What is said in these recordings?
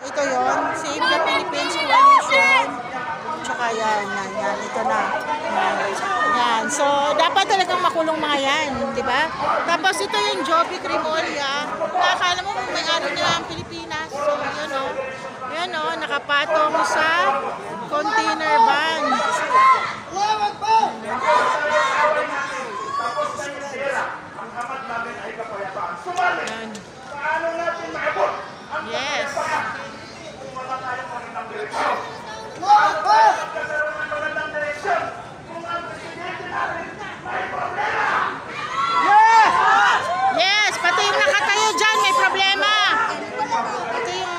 ito yon, Save the Philippines Coalition. Tsaka yan. Ito na. Yan. So, dapat talagang makulong mga yan, di ba? Tapos ito yung Joby Crimolia. Nakakala mo may ano nila ang Pilipinas. So, yun o. Yan o, nakapatong sa container van. Yan. Yes. Yes, pati yung nakatayo dyan, may problema. Pati yung...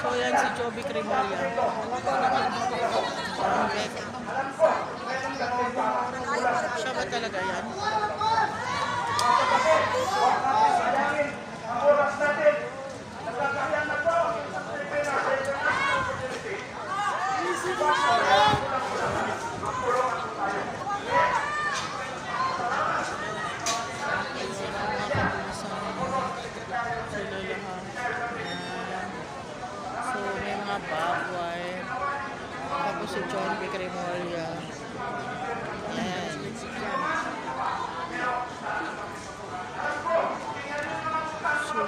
So yan si Joby Crimolia. Siya ba talaga yan? So may mga bawal. Tapos si Joby Crimolia. Yan. So,